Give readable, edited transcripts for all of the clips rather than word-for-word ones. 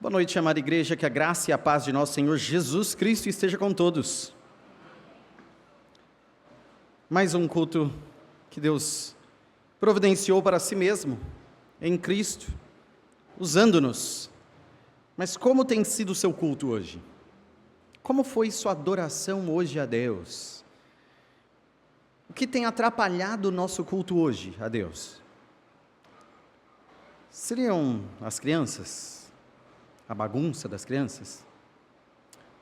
Boa noite, amada igreja, que a graça e a paz de nosso Senhor Jesus Cristo esteja com todos. Mais um culto que Deus providenciou para si mesmo, em Cristo, usando-nos. Mas como tem sido o seu culto hoje? Como foi sua adoração hoje a Deus? O que tem atrapalhado o nosso culto hoje a Deus? Seriam as crianças? A bagunça das crianças?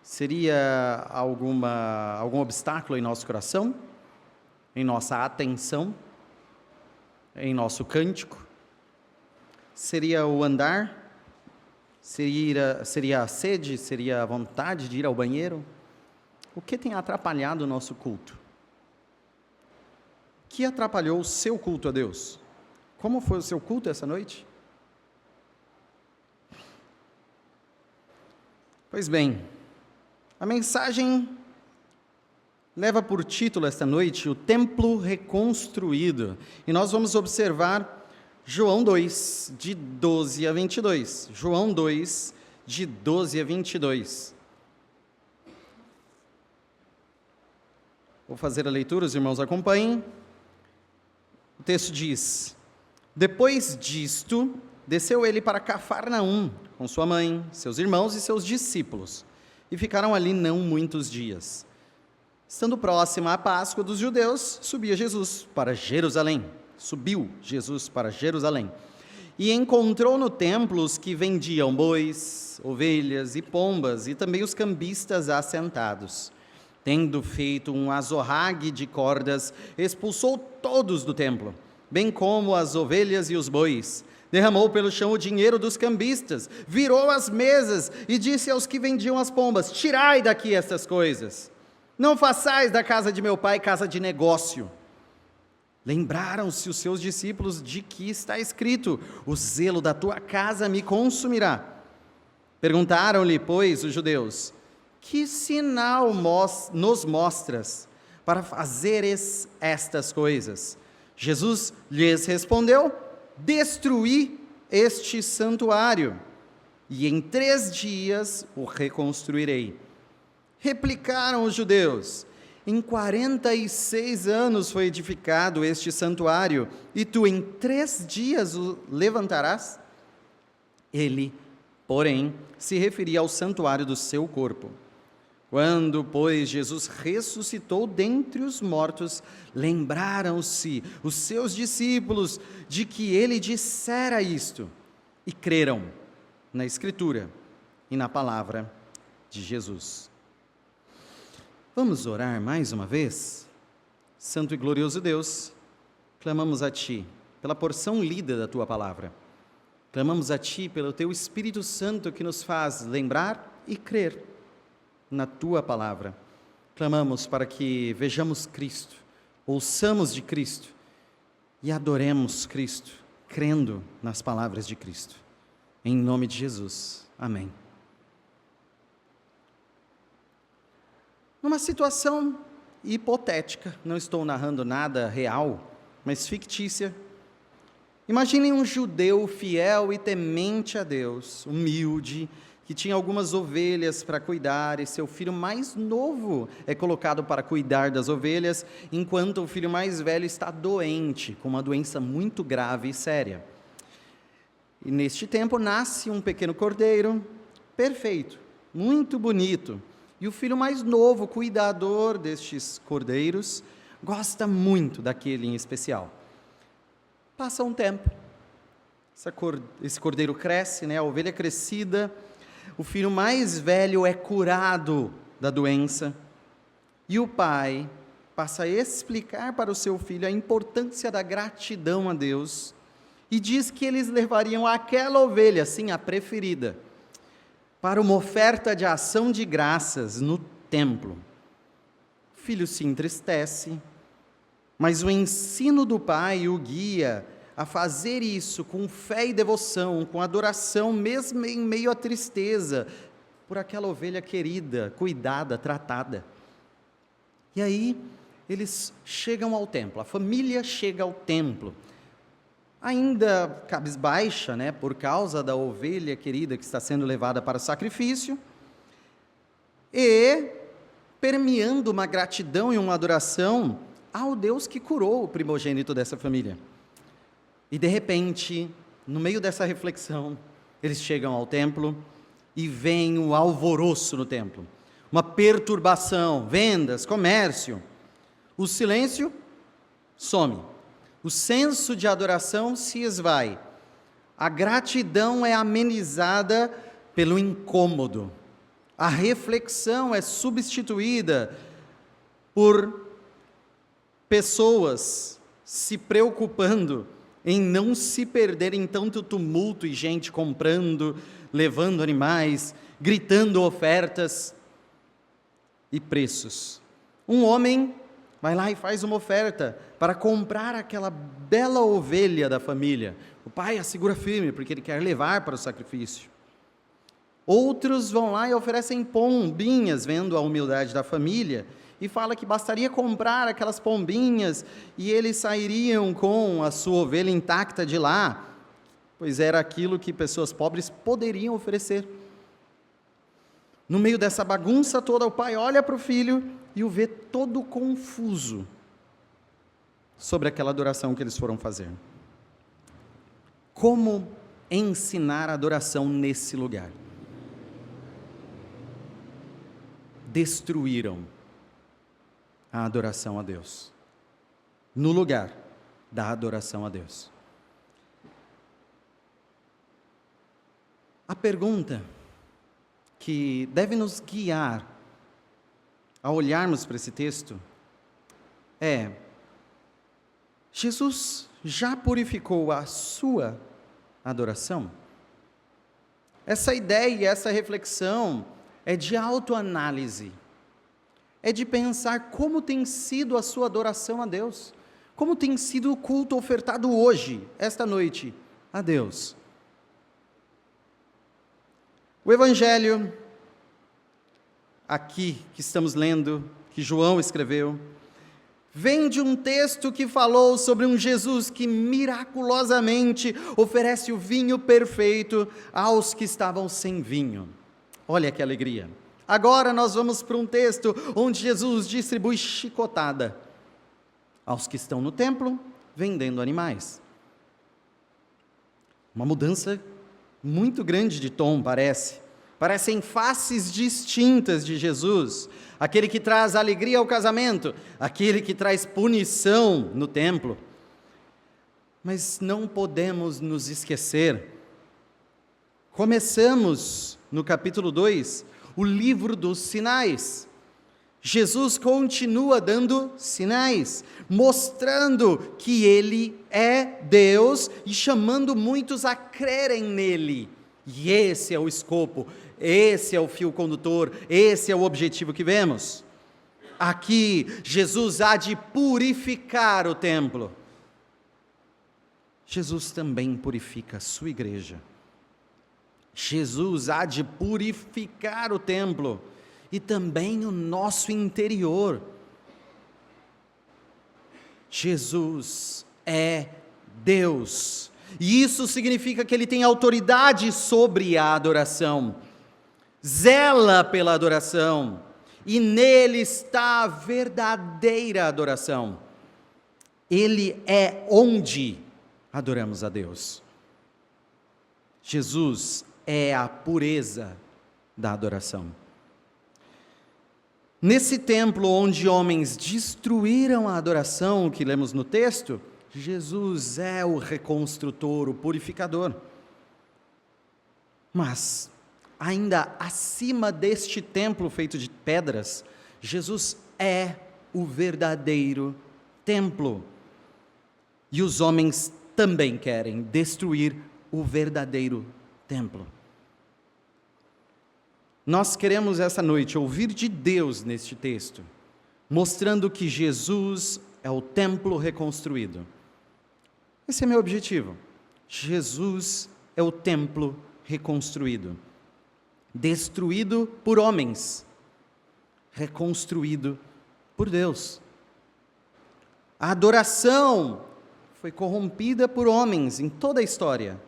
Seria algum obstáculo em nosso coração? Em nossa atenção? Em nosso cântico? Seria o andar? Seria a sede? Seria a vontade de ir ao banheiro? O que tem atrapalhado o nosso culto? O que atrapalhou o seu culto a Deus? Como foi o seu culto essa noite? Pois bem, a mensagem leva por título esta noite o Templo Reconstruído. E nós vamos observar João 2, de 12 a 22. João 2, de 12 a 22. Vou fazer a leitura, os irmãos acompanhem. O texto diz: Depois disto, desceu ele para Cafarnaum, com sua mãe, seus irmãos e seus discípulos, e ficaram ali não muitos dias. Estando próxima a Páscoa dos judeus, subiu Jesus para Jerusalém, e encontrou no templo os que vendiam bois, ovelhas e pombas, e também os cambistas assentados. Tendo feito um azorrague de cordas, expulsou todos do templo, bem como as ovelhas e os bois. Derramou pelo chão o dinheiro dos cambistas, virou as mesas e disse aos que vendiam as pombas: Tirai daqui estas coisas, não façais da casa de meu pai casa de negócio. Lembraram-se os seus discípulos de que está escrito: O zelo da tua casa me consumirá. Perguntaram-lhe, pois, os judeus: Que sinal nos mostras para fazeres estas coisas? Jesus lhes respondeu: Destruí este santuário, e em 3 dias o reconstruirei. Replicaram os judeus: Em 46 anos foi edificado este santuário, e tu em 3 dias o levantarás? Ele, porém, se referia ao santuário do seu corpo. Quando, pois, Jesus ressuscitou dentre os mortos, lembraram-se os seus discípulos de que ele dissera isto, e creram na Escritura e na palavra de Jesus. Vamos orar mais uma vez? Santo e glorioso Deus, clamamos a Ti pela porção lida da Tua palavra. Clamamos a Ti pelo Teu Espírito Santo que nos faz lembrar e crer na Tua palavra. Clamamos para que vejamos Cristo, ouçamos de Cristo e adoremos Cristo, crendo nas palavras de Cristo. Em nome de Jesus. Amém. Numa situação hipotética, não estou narrando nada real, mas fictícia, imaginem um judeu fiel e temente a Deus, humilde, que tinha algumas ovelhas para cuidar, e seu filho mais novo é colocado para cuidar das ovelhas, enquanto o filho mais velho está doente, com uma doença muito grave e séria. E neste tempo nasce um pequeno cordeiro, perfeito, muito bonito, e o filho mais novo, cuidador destes cordeiros, gosta muito daquele em especial. Passa um tempo, esse cordeiro cresce, a ovelha crescida, o filho mais velho é curado da doença, e o pai passa a explicar para o seu filho a importância da gratidão a Deus, e diz que eles levariam aquela ovelha, sim, a preferida, para uma oferta de ação de graças no templo. O filho se entristece, mas o ensino do pai o guia a fazer isso com fé e devoção, com adoração, mesmo em meio à tristeza, por aquela ovelha querida, cuidada, tratada. E aí, eles chegam ao templo, a família chega ao templo, ainda cabisbaixa, né, por causa da ovelha querida que está sendo levada para o sacrifício, e permeando uma gratidão e uma adoração ao Deus que curou o primogênito dessa família. E de repente, no meio dessa reflexão, eles chegam ao templo e vem o alvoroço no templo, uma perturbação, vendas, comércio. O silêncio some, o senso de adoração se esvai, a gratidão é amenizada pelo incômodo, a reflexão é substituída por pessoas se preocupando em não se perder em tanto tumulto e gente comprando, levando animais, gritando ofertas e preços. Um homem vai lá e faz uma oferta para comprar aquela bela ovelha da família. O pai a segura firme porque ele quer levar para o sacrifício. Outros vão lá e oferecem pombinhas, vendo a humildade da família, e fala que bastaria comprar aquelas pombinhas e eles sairiam com a sua ovelha intacta de lá, pois era aquilo que pessoas pobres poderiam oferecer. No meio dessa bagunça toda, o pai olha para o filho e o vê todo confuso sobre aquela adoração que eles foram fazer. Como ensinar a adoração nesse lugar? Destruíram a adoração a Deus, no lugar da adoração a Deus. A pergunta que deve nos guiar a olharmos para esse texto é: Jesus já purificou a sua adoração? Essa ideia e essa reflexão é de autoanálise, é de pensar como tem sido a sua adoração a Deus, como tem sido o culto ofertado hoje, esta noite, a Deus. O Evangelho, aqui que estamos lendo, que João escreveu, vem de um texto que falou sobre um Jesus que miraculosamente oferece o vinho perfeito aos que estavam sem vinho. Olha que alegria! Agora nós vamos para um texto onde Jesus distribui chicotada aos que estão no templo vendendo animais. Uma mudança muito grande de tom, parecem faces distintas de Jesus, aquele que traz alegria ao casamento, aquele que traz punição no templo. Mas não podemos nos esquecer, começamos no capítulo 2, o livro dos sinais. Jesus continua dando sinais, mostrando que Ele é Deus e chamando muitos a crerem nele. E esse é o escopo, esse é o fio condutor, esse é o objetivo que vemos. Aqui, Jesus há de purificar o templo. Jesus também purifica a sua igreja. Jesus há de purificar o templo e também o nosso interior. Jesus é Deus, e isso significa que Ele tem autoridade sobre a adoração, zela pela adoração, e nele está a verdadeira adoração. Ele é onde adoramos a Deus. Jesus é a pureza da adoração. Nesse templo onde homens destruíram a adoração que lemos no texto, Jesus é o reconstrutor, o purificador. Mas, ainda acima deste templo feito de pedras, Jesus é o verdadeiro templo. E os homens também querem destruir o verdadeiro templo. Nós queremos essa noite ouvir de Deus neste texto, mostrando que Jesus é o templo reconstruído. Esse é meu objetivo. Jesus é o templo reconstruído, destruído por homens, reconstruído por Deus. A adoração foi corrompida por homens em toda a história.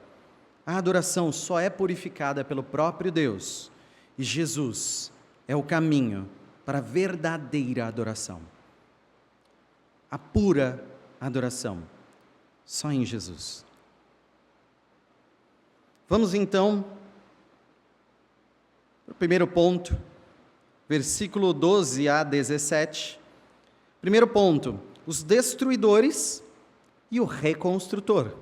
A adoração só é purificada pelo próprio Deus. E Jesus é o caminho para a verdadeira adoração. A pura adoração, só em Jesus. Vamos então para o primeiro ponto, versículo 12 a 17. Primeiro ponto, os destruidores e o reconstrutor.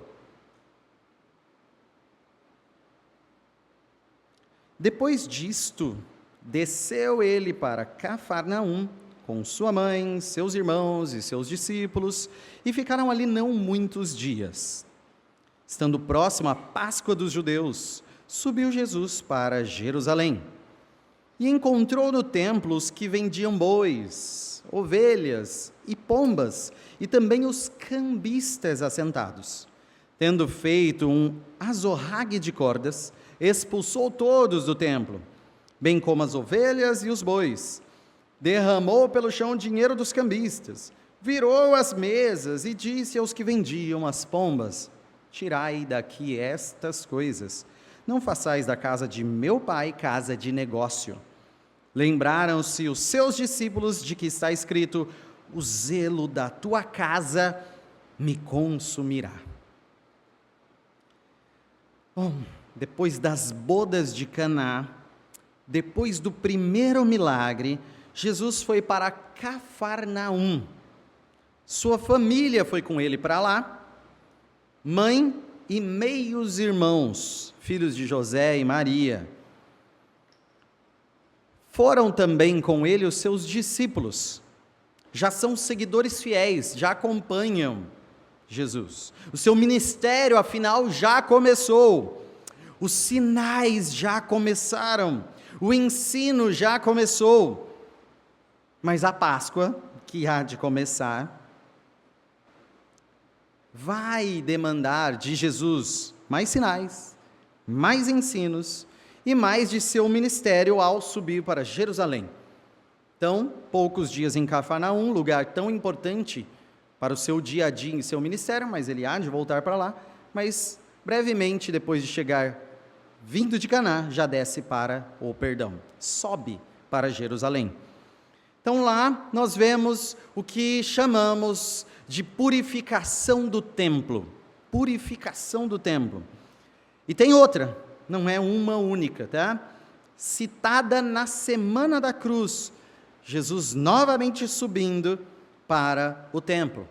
Depois disto, desceu ele para Cafarnaum, com sua mãe, seus irmãos e seus discípulos, e ficaram ali não muitos dias. Estando próximo à Páscoa dos judeus, subiu Jesus para Jerusalém, e encontrou no templo os que vendiam bois, ovelhas e pombas, e também os cambistas assentados. Tendo feito um azorrague de cordas, expulsou todos do templo, bem como as ovelhas e os bois. Derramou pelo chão o dinheiro dos cambistas, virou as mesas e disse aos que vendiam as pombas: tirai daqui estas coisas, não façais da casa de meu pai casa de negócio. Lembraram-se os seus discípulos de que está escrito: o zelo da tua casa me consumirá. Bom, depois das bodas de Caná, depois do primeiro milagre, Jesus foi para Cafarnaum. Sua família foi com ele para lá, mãe e meios irmãos, filhos de José e Maria. Foram também com ele os seus discípulos, já são seguidores fiéis, já acompanham Jesus. O seu ministério, afinal, já começou. Os sinais já começaram, o ensino já começou. Mas a Páscoa, que há de começar, vai demandar de Jesus mais sinais, mais ensinos e mais de seu ministério ao subir para Jerusalém. Então, poucos dias em Cafarnaum, lugar tão importante para o seu dia a dia e seu ministério, mas ele há de voltar para lá, mas brevemente, depois de chegar vindo de Caná, já desce sobe para Jerusalém. Então lá nós vemos o que chamamos de purificação do templo. Purificação do templo. E tem outra, não é uma única, tá? Citada na Semana da Cruz, Jesus novamente subindo para o templo.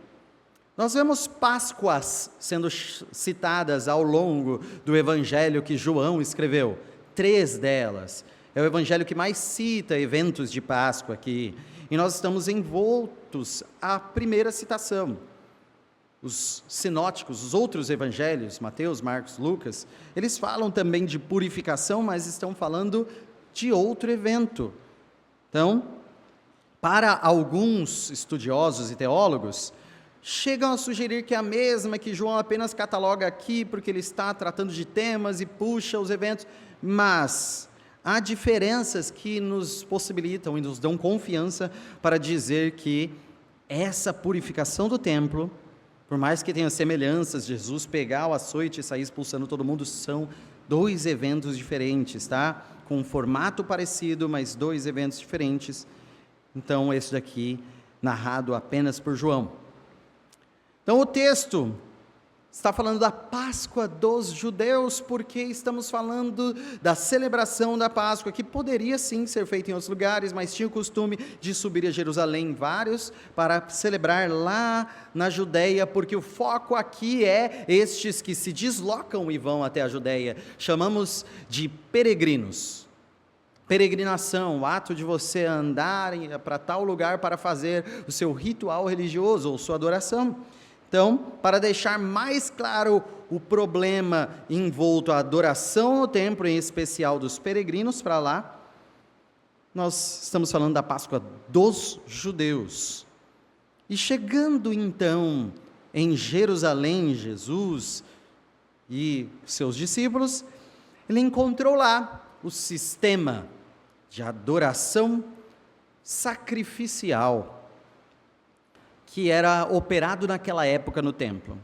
Nós vemos Páscoas sendo citadas ao longo do evangelho que João escreveu, 3 delas. É o evangelho que mais cita eventos de Páscoa aqui. E nós estamos envoltos à primeira citação. Os sinóticos, os outros evangelhos, Mateus, Marcos, Lucas, eles falam também de purificação, mas estão falando de outro evento. Então, para alguns estudiosos e teólogos, chegam a sugerir que é a mesma que João apenas cataloga aqui, porque ele está tratando de temas e puxa os eventos, mas há diferenças que nos possibilitam e nos dão confiança para dizer que essa purificação do templo, por mais que tenha semelhanças, Jesus pegar o açoite e sair expulsando todo mundo, são 2 eventos diferentes, tá? Com um formato parecido, mas 2 eventos diferentes. Então, esse daqui, narrado apenas por João. Então, o texto está falando da Páscoa dos judeus, porque estamos falando da celebração da Páscoa, que poderia sim ser feita em outros lugares, mas tinha o costume de subir a Jerusalém vários, para celebrar lá na Judeia, porque o foco aqui é estes que se deslocam e vão até a Judeia. Chamamos de peregrinos. Peregrinação, o ato de você andar para tal lugar para fazer o seu ritual religioso ou sua adoração. Então, para deixar mais claro o problema envolto à adoração no templo, em especial dos peregrinos para lá, nós estamos falando da Páscoa dos judeus. E chegando então em Jerusalém, Jesus e seus discípulos, ele encontrou lá o sistema de adoração sacrificial que era operado naquela época no templo.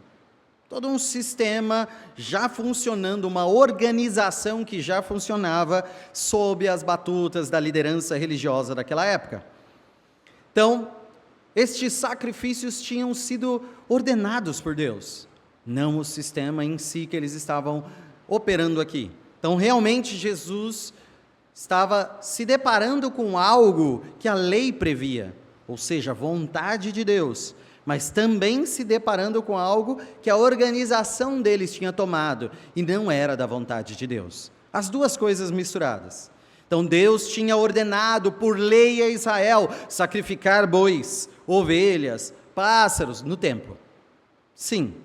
Todo um sistema já funcionando, uma organização que já funcionava sob as batutas da liderança religiosa daquela época. Então, estes sacrifícios tinham sido ordenados por Deus, não o sistema em si que eles estavam operando aqui. Então, realmente, Jesus estava se deparando com algo que a lei previa, ou seja, a vontade de Deus, mas também se deparando com algo que a organização deles tinha tomado, e não era da vontade de Deus. As duas coisas misturadas. Então Deus tinha ordenado por lei a Israel sacrificar bois, ovelhas, pássaros no templo. Sim,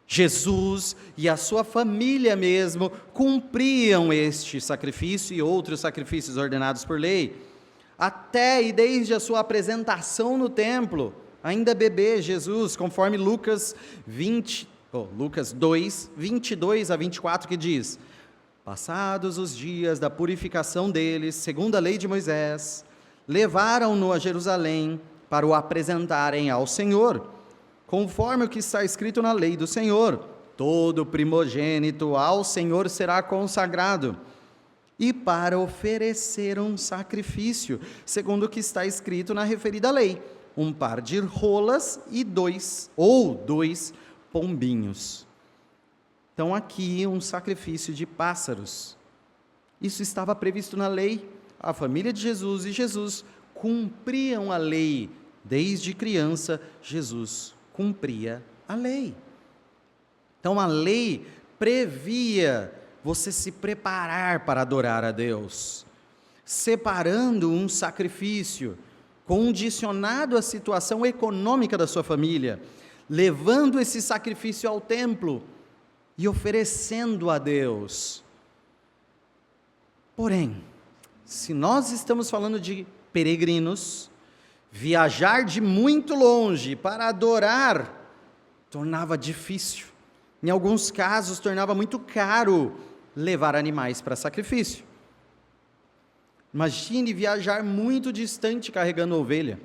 Jesus e a sua família mesmo cumpriam este sacrifício e outros sacrifícios ordenados por lei, até e desde a sua apresentação no templo, ainda bebê Jesus, conforme Lucas 2, 22 a 24, que diz: passados os dias da purificação deles, segundo a lei de Moisés, levaram-no a Jerusalém para o apresentarem ao Senhor, conforme o que está escrito na lei do Senhor: todo primogênito ao Senhor será consagrado, e para oferecer um sacrifício, segundo o que está escrito na referida lei, um par de rolas e dois pombinhos. Então aqui um sacrifício de pássaros. Isso estava previsto na lei. A família de Jesus e Jesus cumpriam a lei. Desde criança, Jesus cumpria a lei. Então a lei previa você se preparar para adorar a Deus, separando um sacrifício, condicionado à situação econômica da sua família, levando esse sacrifício ao templo e oferecendo a Deus. Porém, se nós estamos falando de peregrinos, viajar de muito longe para adorar tornava difícil. Em alguns casos, tornava muito caro levar animais para sacrifício. Imagine viajar muito distante carregando ovelha.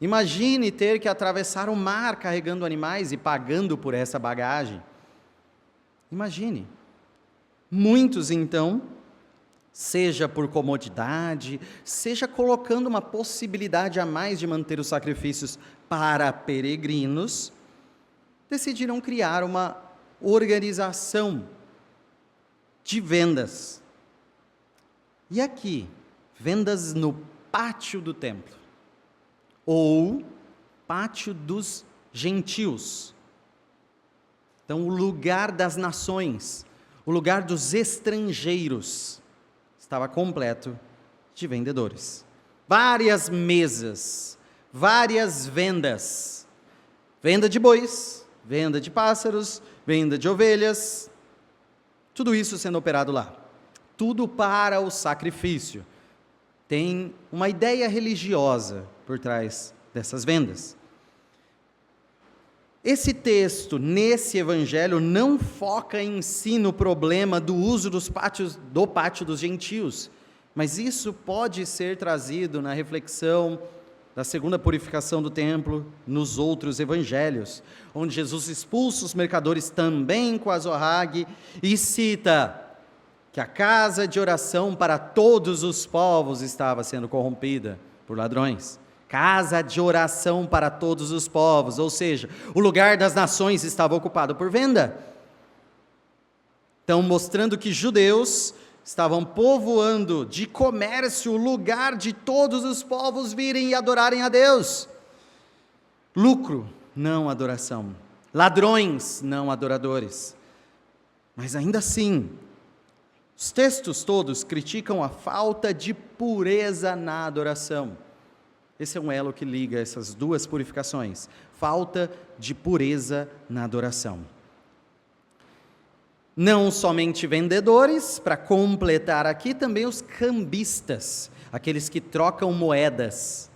Imagine ter que atravessar o mar carregando animais e pagando por essa bagagem. Imagine. Muitos, então, seja por comodidade, seja colocando uma possibilidade a mais de manter os sacrifícios para peregrinos, decidiram criar uma organização de vendas. E aqui, vendas no pátio do templo, ou pátio dos gentios. Então, o lugar das nações, o lugar dos estrangeiros, estava completo de vendedores. Várias mesas, várias vendas. Venda de bois, venda de pássaros, venda de ovelhas, tudo isso sendo operado lá. Tudo para o sacrifício. Tem uma ideia religiosa por trás dessas vendas. Esse texto, nesse evangelho, não foca em si no problema do uso do pátio dos gentios, mas isso pode ser trazido na reflexão da segunda purificação do templo, nos outros evangelhos, onde Jesus expulsa os mercadores também com azorrague e cita que a casa de oração para todos os povos estava sendo corrompida por ladrões. Casa de oração para todos os povos, ou seja, o lugar das nações estava ocupado por venda. Então, mostrando que judeus estavam povoando de comércio o lugar de todos os povos virem e adorarem a Deus. Lucro, não adoração. Ladrões, não adoradores. Mas ainda assim, os textos todos criticam a falta de pureza na adoração. Esse é um elo que liga essas duas purificações. Falta de pureza na adoração. Não somente vendedores, para completar aqui, também os cambistas, aqueles que trocam moedas.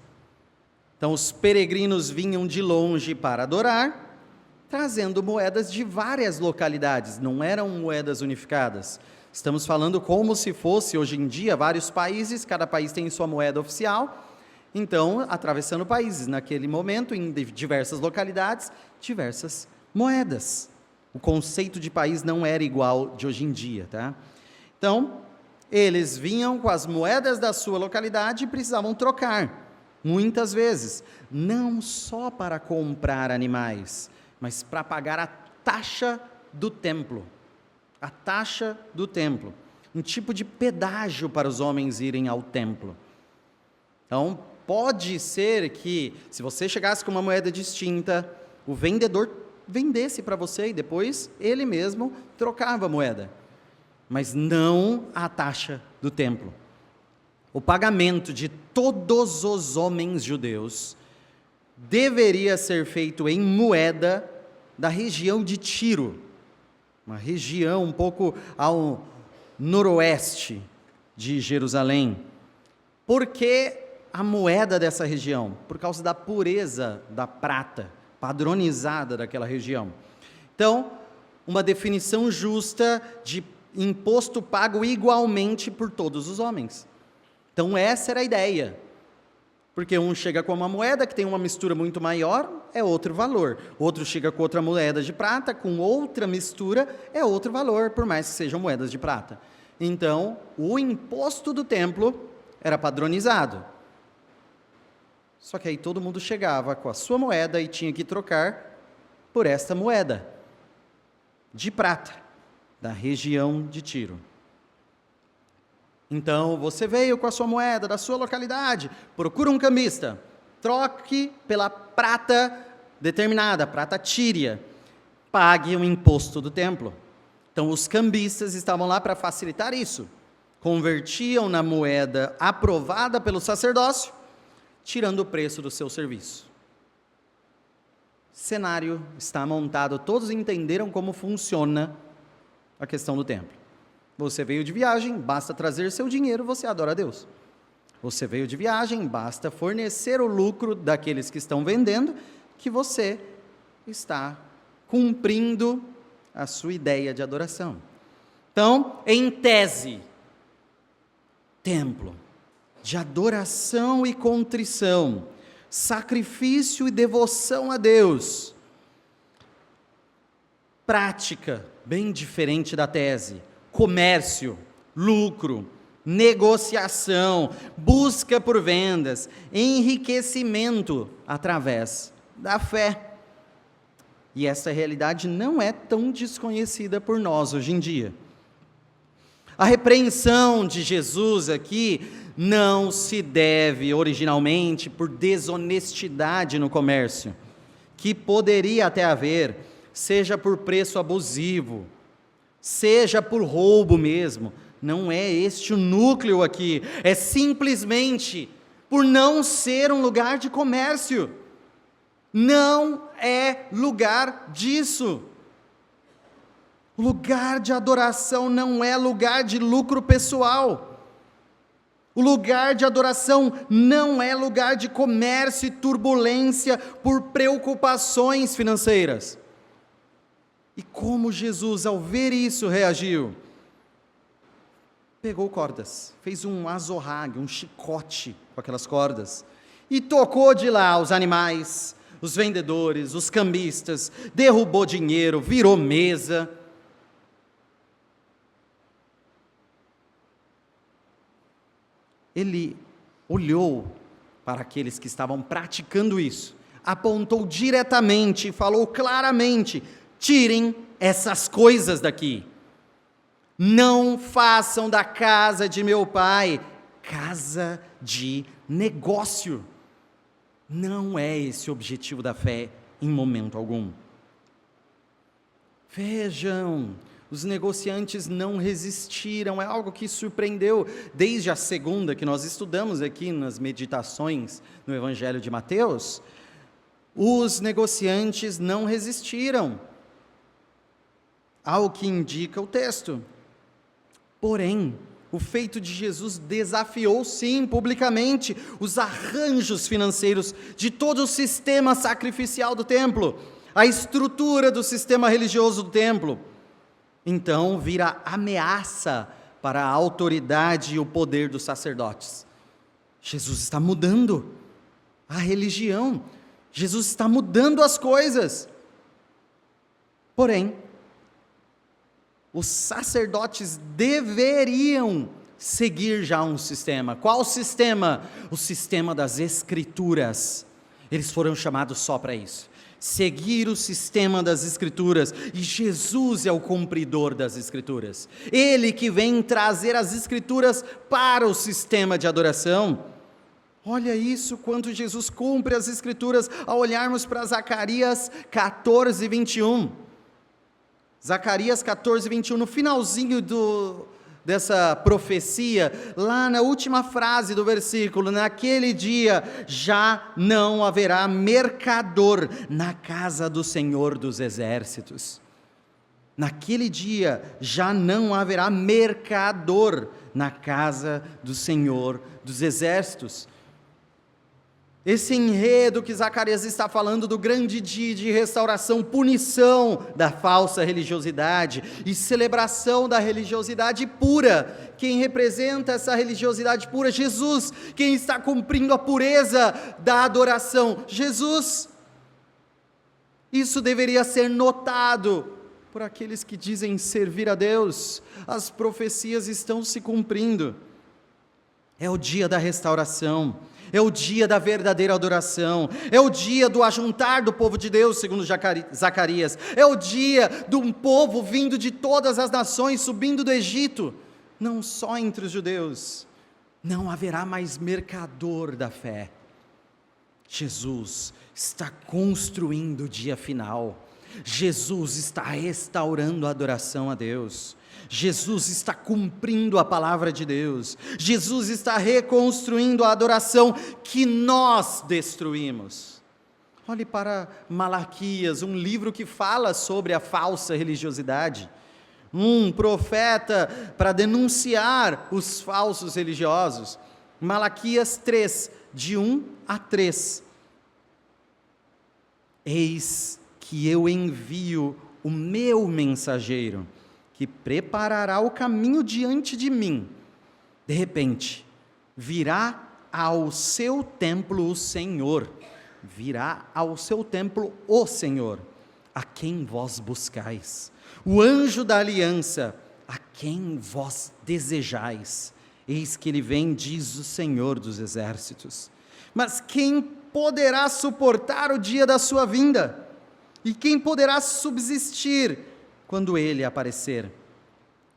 Então, os peregrinos vinham de longe para adorar, trazendo moedas de várias localidades, não eram moedas unificadas. Estamos falando como se fosse, hoje em dia, vários países, cada país tem sua moeda oficial, então, atravessando países, naquele momento, em diversas localidades, diversas moedas. O conceito de país não era igual de hoje em dia, tá? Então, eles vinham com as moedas da sua localidade e precisavam trocar, muitas vezes, não só para comprar animais, mas para pagar a taxa do templo. A taxa do templo. Um tipo de pedágio para os homens irem ao templo. Então, pode ser que, se você chegasse com uma moeda distinta, o vendedor vendesse para você e depois ele mesmo trocava a moeda. Mas não a taxa do templo. O pagamento de todos os homens judeus deveria ser feito em moeda da região de Tiro, uma região um pouco ao noroeste de Jerusalém. Por que a moeda dessa região? Por causa da pureza da prata, padronizada daquela região. Então, uma definição justa de imposto pago igualmente por todos os homens. Então, essa era a ideia. Porque um chega com uma moeda que tem uma mistura muito maior, é outro valor. Outro chega com outra moeda de prata, com outra mistura, é outro valor, por mais que sejam moedas de prata. Então, o imposto do templo era padronizado. Só que aí todo mundo chegava com a sua moeda e tinha que trocar por esta moeda de prata, da região de Tiro. Então, você veio com a sua moeda da sua localidade, procura um cambista, troque pela prata determinada, prata tíria, pague o imposto do templo. Então, os cambistas estavam lá para facilitar isso, convertiam na moeda aprovada pelo sacerdócio, tirando o preço do seu serviço. Cenário está montado, todos entenderam como funciona a questão do templo. Você veio de viagem, basta trazer seu dinheiro, você adora a Deus. Você veio de viagem, basta fornecer o lucro daqueles que estão vendendo, que você está cumprindo a sua ideia de adoração. Então, em tese, templo de adoração e contrição, sacrifício e devoção a Deus. Prática bem diferente da tese. Comércio, lucro, negociação, busca por vendas, enriquecimento através da fé. E essa realidade não é tão desconhecida por nós hoje em dia. A repreensão de Jesus aqui não se deve originalmente por desonestidade no comércio, que poderia até haver, seja por preço abusivo, seja por roubo mesmo. Não é este o núcleo aqui, é simplesmente por não ser um lugar de comércio. Não é lugar disso. O lugar de adoração não é lugar de lucro pessoal. O lugar de adoração não é lugar de comércio e turbulência por preocupações financeiras. E como Jesus, ao ver isso, reagiu? Pegou cordas, fez um azorrague, um chicote com aquelas cordas, e tocou de lá os animais, os vendedores, os cambistas, derrubou dinheiro, virou mesa. Ele olhou para aqueles que estavam praticando isso, apontou diretamente e falou claramente: tirem essas coisas daqui. Não façam da casa de meu pai casa de negócio. Não é esse o objetivo da fé em momento algum. Vejam, os negociantes não resistiram, é algo que surpreendeu desde a segunda que nós estudamos aqui nas meditações no Evangelho de Mateus. Os negociantes não resistiram ao que indica o texto. Porém, o feito de Jesus desafiou sim publicamente os arranjos financeiros de todo o sistema sacrificial do templo, a estrutura do sistema religioso do templo. Então vira ameaça para a autoridade e o poder dos sacerdotes. Jesus está mudando a religião, Jesus está mudando as coisas. Porém, os sacerdotes deveriam seguir já um sistema. Qual sistema? O sistema das Escrituras. Eles foram chamados só para isso. Seguir o sistema das Escrituras, e Jesus é o cumpridor das Escrituras. Ele que vem trazer as Escrituras para o sistema de adoração. Olha isso, quanto Jesus cumpre as Escrituras, ao olharmos para Zacarias 14, 21. Zacarias 14, 21, no finalzinho dessa profecia, lá na última frase do versículo: naquele dia já não haverá mercador na casa do Senhor dos Exércitos. Naquele dia já não haverá mercador na casa do Senhor dos Exércitos. Esse enredo que Zacarias está falando do grande dia de restauração, punição da falsa religiosidade e celebração da religiosidade pura. Quem representa essa religiosidade pura? Jesus. Quem está cumprindo a pureza da adoração? Jesus. Isso deveria ser notado por aqueles que dizem servir a Deus. As profecias estão se cumprindo. É o dia da restauração. É o dia da verdadeira adoração, é o dia do ajuntar do povo de Deus, segundo Zacarias, é o dia de um povo vindo de todas as nações, subindo do Egito, não só entre os judeus. Não haverá mais mercador da fé. Jesus está construindo o dia final, Jesus está restaurando a adoração a Deus. Jesus está cumprindo a palavra de Deus, Jesus está reconstruindo a adoração que nós destruímos. Olhe para Malaquias, um livro que fala sobre a falsa religiosidade, um profeta para denunciar os falsos religiosos. Malaquias 3, de 1 a 3. Eis que eu envio o meu mensageiro, que preparará o caminho diante de mim. De repente, virá ao seu templo o Senhor, virá ao seu templo o Senhor, a quem vós buscais, o anjo da aliança, a quem vós desejais. Eis que ele vem, diz o Senhor dos Exércitos. Mas quem poderá suportar o dia da sua vinda? E quem poderá subsistir quando ele aparecer?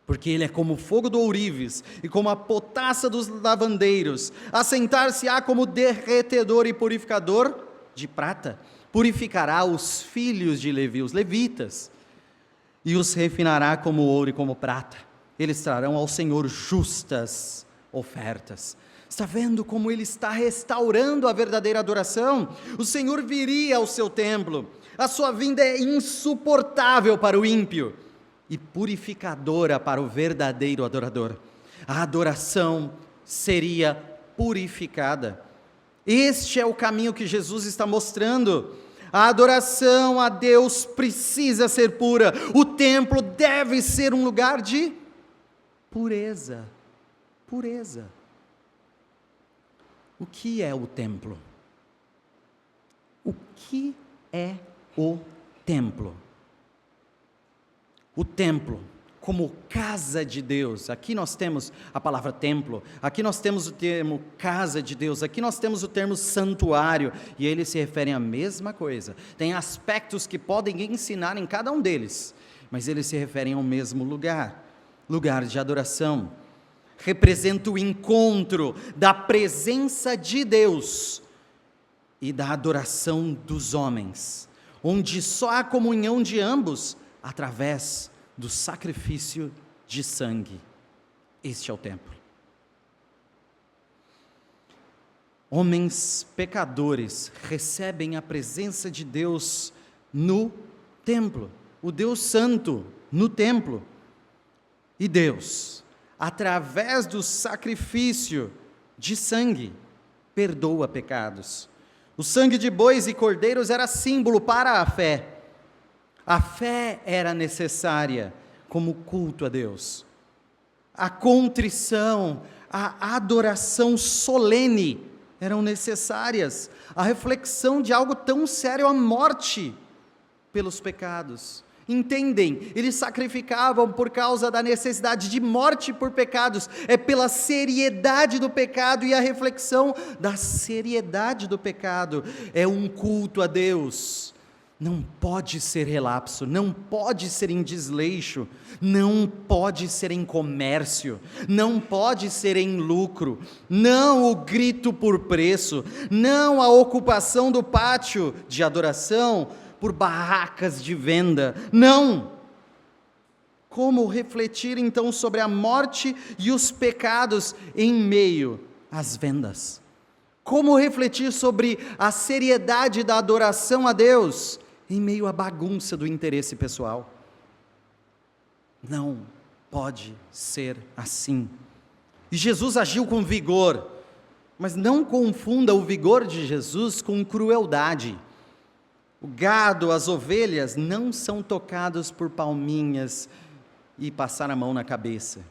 Porque ele é como o fogo do ourives e como a potassa dos lavandeiros. Assentar-se-á como derretedor e purificador de prata. Purificará os filhos de Levi, os levitas, e os refinará como ouro e como prata. Eles trarão ao Senhor justas ofertas. Está vendo como ele está restaurando a verdadeira adoração? O Senhor viria ao seu templo. A sua vinda é insuportável para o ímpio e purificadora para o verdadeiro adorador. A adoração seria purificada. Este é o caminho que Jesus está mostrando. A adoração a Deus precisa ser pura. O templo deve ser um lugar de pureza. Pureza. O que é o templo? O que é o templo? O templo, como casa de Deus. Aqui nós temos a palavra templo, aqui nós temos o termo casa de Deus, aqui nós temos o termo santuário, e eles se referem à mesma coisa. Tem aspectos que podem ensinar em cada um deles, mas eles se referem ao mesmo lugar, lugar de adoração. Representa o encontro da presença de Deus e da adoração dos homens, onde só há comunhão de ambos através do sacrifício de sangue. Este é o templo. Homens pecadores recebem a presença de Deus no templo, o Deus Santo no templo, e Deus, através do sacrifício de sangue, perdoa pecados. O sangue de bois e cordeiros era símbolo para a fé. A fé era necessária como culto a Deus. A contrição, a adoração solene eram necessárias. A reflexão de algo tão sério, a morte pelos pecados. Entendem? Eles sacrificavam por causa da necessidade de morte por pecados. É pela seriedade do pecado e a reflexão da seriedade do pecado. É um culto a Deus. Não pode ser relapso, não pode ser em desleixo, não pode ser em comércio, não pode ser em lucro, não o grito por preço, não a ocupação do pátio de adoração por barracas de venda, não. Como refletir então sobre a morte e os pecados em meio às vendas? Como refletir sobre a seriedade da adoração a Deus em meio à bagunça do interesse pessoal? Não pode ser assim. E Jesus agiu com vigor, mas não confunda o vigor de Jesus com crueldade. O gado, as ovelhas não são tocados por palminhas e passar a mão na cabeça.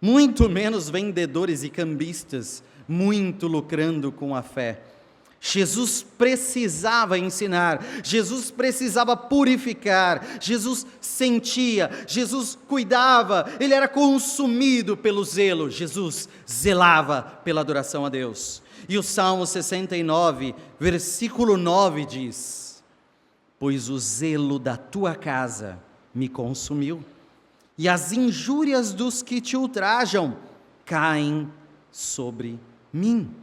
Muito menos vendedores e cambistas, muito lucrando com a fé. Jesus precisava ensinar, Jesus precisava purificar, Jesus sentia, Jesus cuidava, ele era consumido pelo zelo, Jesus zelava pela adoração a Deus. E o Salmo 69, versículo 9 diz: pois o zelo da tua casa me consumiu, e as injúrias dos que te ultrajam caem sobre mim.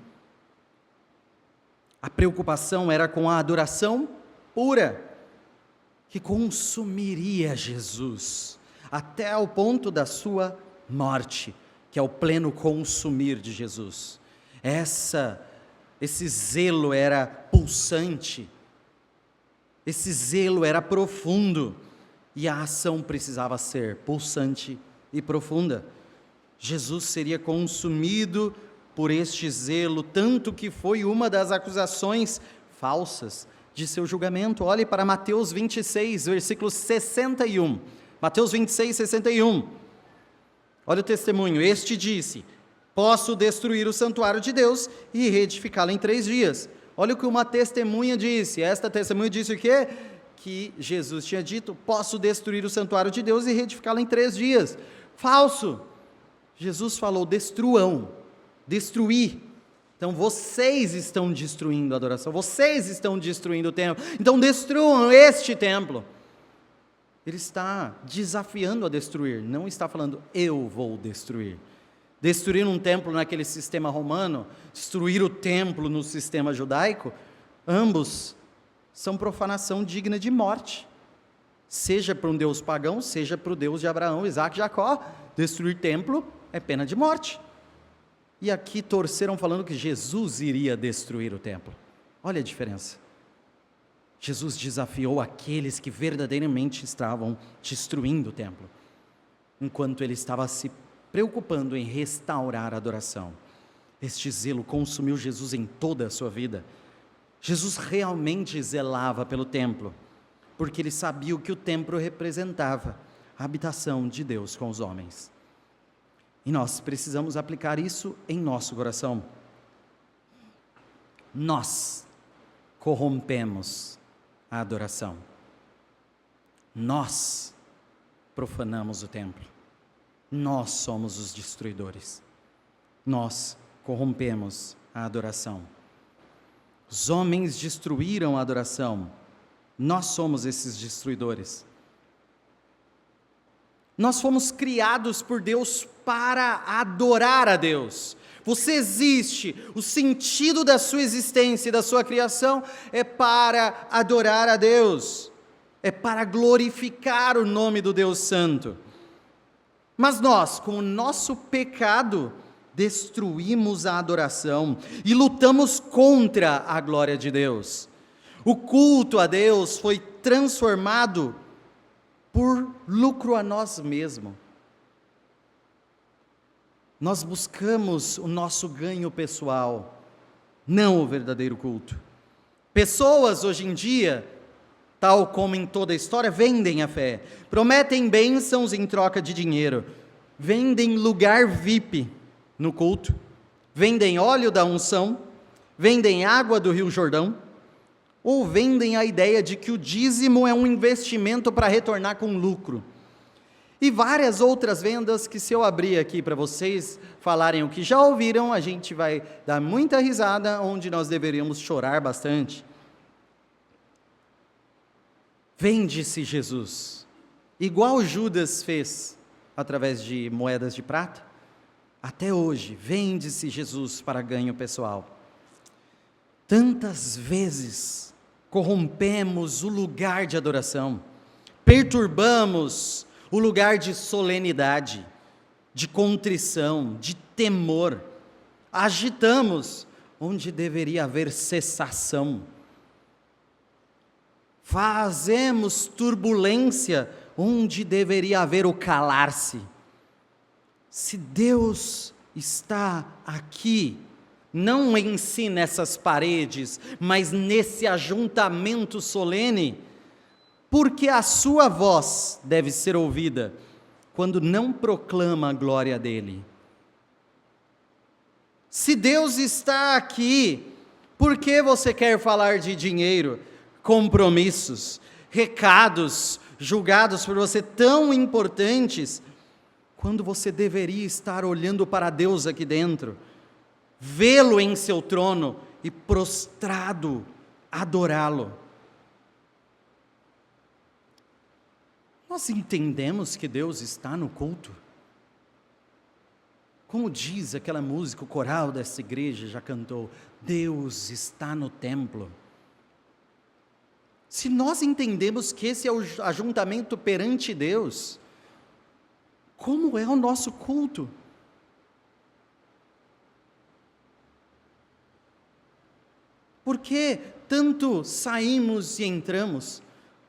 A preocupação era com a adoração pura, que consumiria Jesus, até o ponto da sua morte, que é o pleno consumir de Jesus. Esse zelo era pulsante, esse zelo era profundo, e a ação precisava ser pulsante e profunda. Jesus seria consumido por este zelo, tanto que foi uma das acusações falsas de seu julgamento. Olhe para Mateus 26, versículo 61. Mateus 26, 61. Olha o testemunho. Este disse: posso destruir o santuário de Deus e reedificá-lo em 3 dias. Olha o que uma testemunha disse. Esta testemunha disse o quê? Que Jesus tinha dito: posso destruir o santuário de Deus e reedificá-lo em 3 dias. Falso. Jesus falou: destruam, destruir. Então vocês estão destruindo a adoração, vocês estão destruindo o templo, então destruam este templo. Ele está desafiando a destruir, não está falando eu vou destruir. Destruir um templo naquele sistema romano, destruir o templo no sistema judaico, ambos são profanação digna de morte. Seja para um Deus pagão, seja para o Deus de Abraão, Isaac e Jacó, destruir templo é pena de morte. E aqui torceram falando que Jesus iria destruir o templo. Olha a diferença. Jesus desafiou aqueles que verdadeiramente estavam destruindo o templo, enquanto ele estava se preocupando em restaurar a adoração. Este zelo consumiu Jesus em toda a sua vida. Jesus realmente zelava pelo templo, porque ele sabia o que o templo representava, a habitação de Deus com os homens. E nós precisamos aplicar isso em nosso coração. Nós corrompemos a adoração. Nós profanamos o templo. Nós somos os destruidores. Nós corrompemos a adoração. Os homens destruíram a adoração. Nós somos esses destruidores. Nós fomos criados por Deus para adorar a Deus. Você existe, o sentido da sua existência e da sua criação é para adorar a Deus, é para glorificar o nome do Deus Santo. Mas nós, com o nosso pecado, destruímos a adoração e lutamos contra a glória de Deus. O culto a Deus foi transformado por lucro a nós mesmos. Nós buscamos o nosso ganho pessoal, não o verdadeiro culto. Pessoas hoje em dia, tal como em toda a história, vendem a fé, prometem bênçãos em troca de dinheiro, vendem lugar VIP no culto, vendem óleo da unção, vendem água do Rio Jordão, ou vendem a ideia de que o dízimo é um investimento para retornar com lucro. E várias outras vendas que, se eu abrir aqui para vocês falarem o que já ouviram, a gente vai dar muita risada, onde nós deveríamos chorar bastante. Vende-se Jesus, igual Judas fez através de moedas de prata. Até hoje, vende-se Jesus para ganho pessoal. Tantas vezes corrompemos o lugar de adoração, perturbamos o lugar de solenidade, de contrição, de temor, agitamos onde deveria haver cessação, fazemos turbulência onde deveria haver o calar-se. Se Deus está aqui, não em si nessas paredes, mas nesse ajuntamento solene, porque a sua voz deve ser ouvida quando não proclama a glória dele. Se Deus está aqui, por que você quer falar de dinheiro, compromissos, recados julgados por você tão importantes, quando você deveria estar olhando para Deus aqui dentro, vê-lo em seu trono e prostrado adorá-lo? Nós entendemos que Deus está no culto? Como diz aquela música, o coral dessa igreja já cantou, Deus está no templo. Se nós entendemos que esse é o ajuntamento perante Deus, como é o nosso culto? Por que tanto saímos e entramos?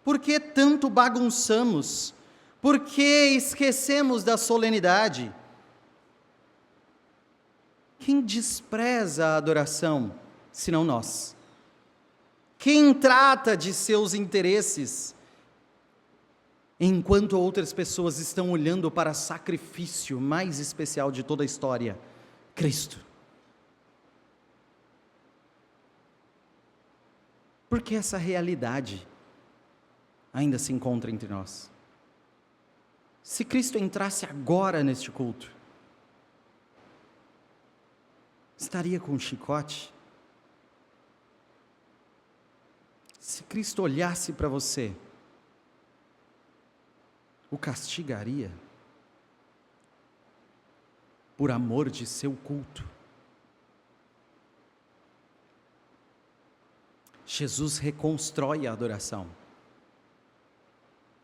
Por que tanto bagunçamos? Por que esquecemos da solenidade? Quem despreza a adoração, senão nós? Quem trata de seus interesses, enquanto outras pessoas estão olhando para o sacrifício mais especial de toda a história, Cristo? Porque essa realidade ainda se encontra entre nós. Se Cristo entrasse agora neste culto, estaria com um chicote? Se Cristo olhasse para você, o castigaria por amor de seu culto? Jesus reconstrói a adoração.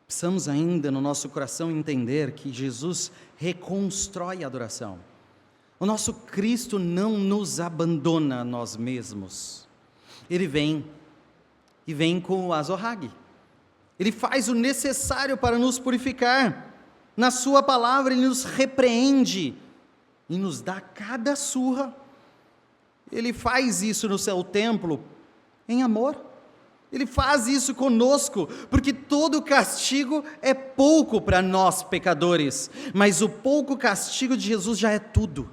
Precisamos ainda no nosso coração entender que Jesus reconstrói a adoração. O nosso Cristo não nos abandona a nós mesmos. Ele vem, e vem com o azorrague. Ele faz o necessário para nos purificar. Na sua palavra Ele nos repreende e nos dá cada surra. Ele faz isso no seu templo em amor. Ele faz isso conosco, porque todo castigo é pouco para nós pecadores, mas o pouco castigo de Jesus já é tudo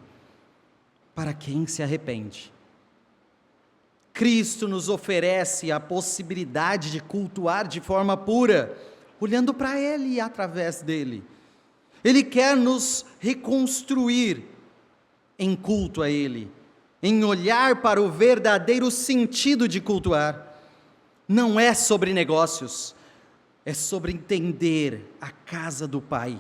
para quem se arrepende. Cristo nos oferece a possibilidade de cultuar de forma pura, olhando para Ele e através dEle. Ele quer nos reconstruir em culto a Ele, em olhar para o verdadeiro sentido de cultuar. Não é sobre negócios, é sobre entender a casa do Pai.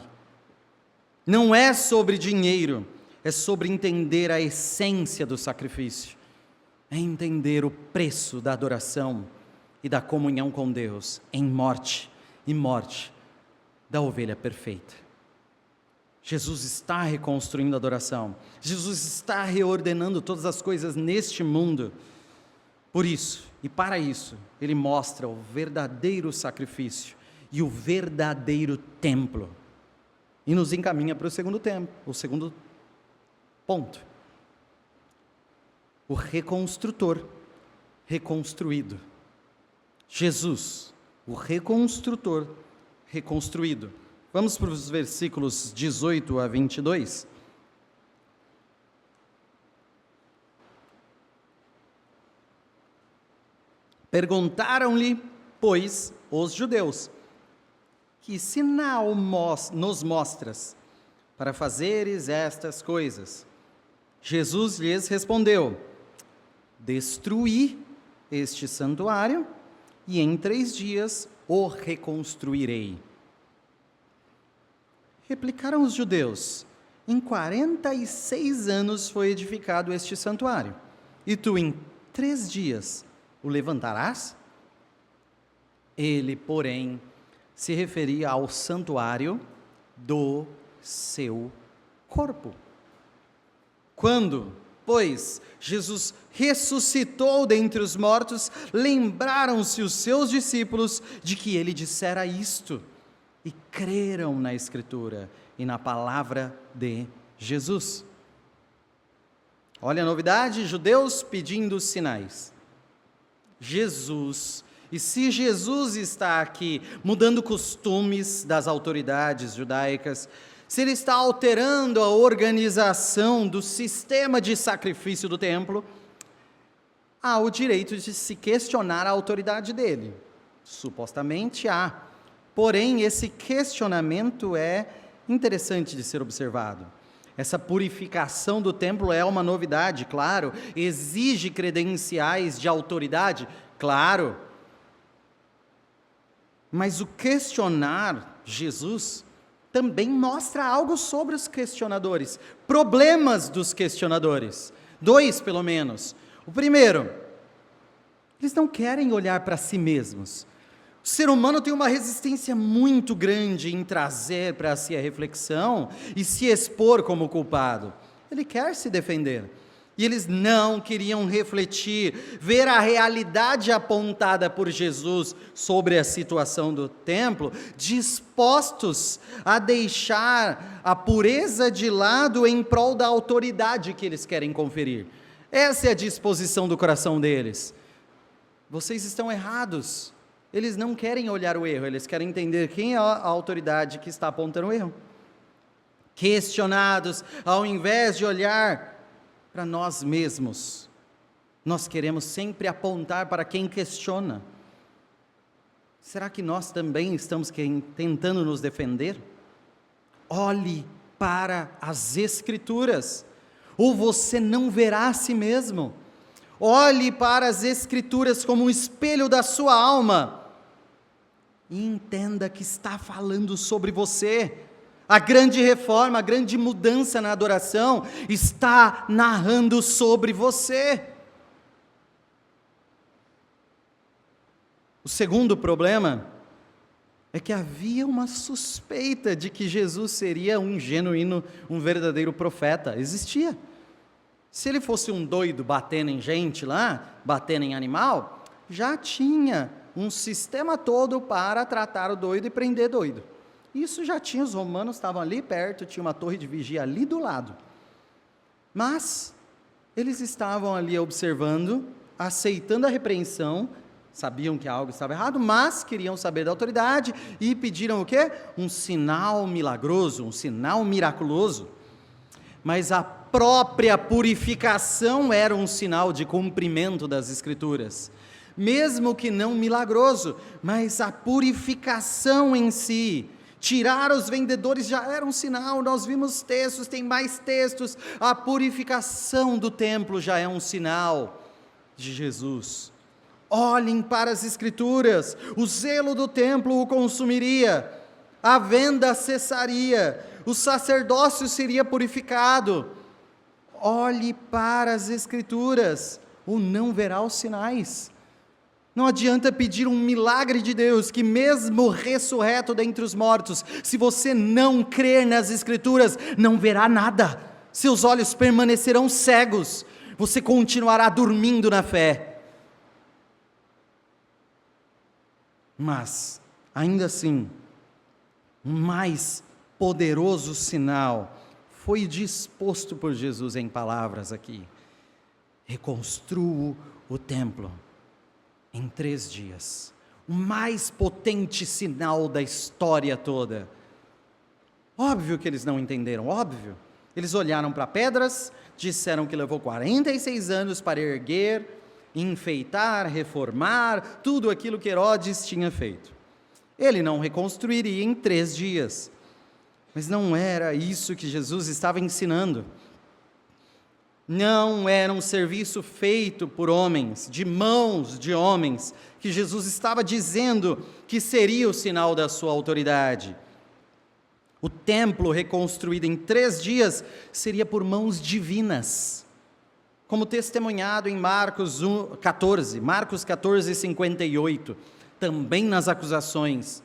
Não é sobre dinheiro, é sobre entender a essência do sacrifício. É entender o preço da adoração e da comunhão com Deus em morte e morte da ovelha perfeita. Jesus está reconstruindo a adoração. Jesus está reordenando todas as coisas neste mundo. Por isso, e para isso, Ele mostra o verdadeiro sacrifício e o verdadeiro templo. E nos encaminha para o segundo tempo, o segundo ponto. O reconstrutor, reconstruído. Jesus, o reconstrutor, reconstruído. Vamos para os versículos 18 a 22. Perguntaram-lhe, pois, os judeus: que sinal nos mostras para fazeres estas coisas? Jesus lhes respondeu: destruí este santuário, e em 3 dias o reconstruirei. Replicaram os judeus: em 46 anos foi edificado este santuário, e tu em 3 dias o levantarás? Ele, porém, se referia ao santuário do seu corpo. Quando, pois, Jesus ressuscitou dentre os mortos, lembraram-se os seus discípulos de que ele dissera isto, e creram na Escritura e na palavra de Jesus. Olha a novidade: judeus pedindo sinais. E se Jesus está aqui mudando costumes das autoridades judaicas, se ele está alterando a organização do sistema de sacrifício do templo, há o direito de se questionar a autoridade dele. Supostamente há. Porém, esse questionamento é interessante de ser observado. Essa purificação do templo é uma novidade, claro. Exige credenciais de autoridade, claro. Mas o questionar Jesus também mostra algo sobre os questionadores, problemas dos questionadores. 2, pelo menos. O primeiro, eles não querem olhar para si mesmos. O ser humano tem uma resistência muito grande em trazer para si a reflexão e se expor como culpado. Ele quer se defender. E eles não queriam refletir, ver a realidade apontada por Jesus sobre a situação do templo, dispostos a deixar a pureza de lado em prol da autoridade que eles querem conferir. Essa é a disposição do coração deles. Vocês estão errados. Eles não querem olhar o erro, eles querem entender quem é a autoridade que está apontando o erro. Questionados, ao invés de olhar para nós mesmos, nós queremos sempre apontar para quem questiona. Será que nós também estamos tentando nos defender? Olhe para as Escrituras, ou você não verá a si mesmo. Olhe para as Escrituras como um espelho da sua alma, e entenda que está falando sobre você. A grande reforma, a grande mudança na adoração está narrando sobre você. O segundo problema é que havia uma suspeita de que Jesus seria um verdadeiro profeta. Existia. Se ele fosse um doido batendo em gente lá, batendo em animal, já tinha um sistema todo para tratar o doido e prender doido. Isso já tinha, os romanos estavam ali perto, tinha uma torre de vigia ali do lado. Mas eles estavam ali observando, aceitando a repreensão, sabiam que algo estava errado, mas queriam saber da autoridade e pediram o quê? Um sinal milagroso, um sinal miraculoso. Mas a própria purificação era um sinal de cumprimento das Escrituras. Mesmo que não milagroso, mas a purificação em si, tirar os vendedores já era um sinal. Nós vimos textos, tem mais textos, a purificação do templo já é um sinal de Jesus. Olhem para as Escrituras, o zelo do templo o consumiria, a venda cessaria, o sacerdócio seria purificado. Olhe para as Escrituras, ou não verá os sinais. Não adianta pedir um milagre de Deus, que mesmo ressurreto dentre os mortos, se você não crer nas Escrituras, não verá nada. Seus olhos permanecerão cegos, você continuará dormindo na fé. Mas, ainda assim, o mais poderoso sinal foi disposto por Jesus em palavras aqui: reconstruo o templo em 3 dias. O mais potente sinal da história toda. Óbvio que eles não entenderam, óbvio. Eles olharam para pedras, disseram que levou 46 anos para erguer, enfeitar, reformar, tudo aquilo que Herodes tinha feito. Ele não reconstruiria em 3 dias. Mas não era isso que Jesus estava ensinando. Não era um serviço feito por homens, de mãos de homens, que Jesus estava dizendo que seria o sinal da sua autoridade. O templo reconstruído em 3 dias seria por mãos divinas, como testemunhado em Marcos 14, 58, também nas acusações.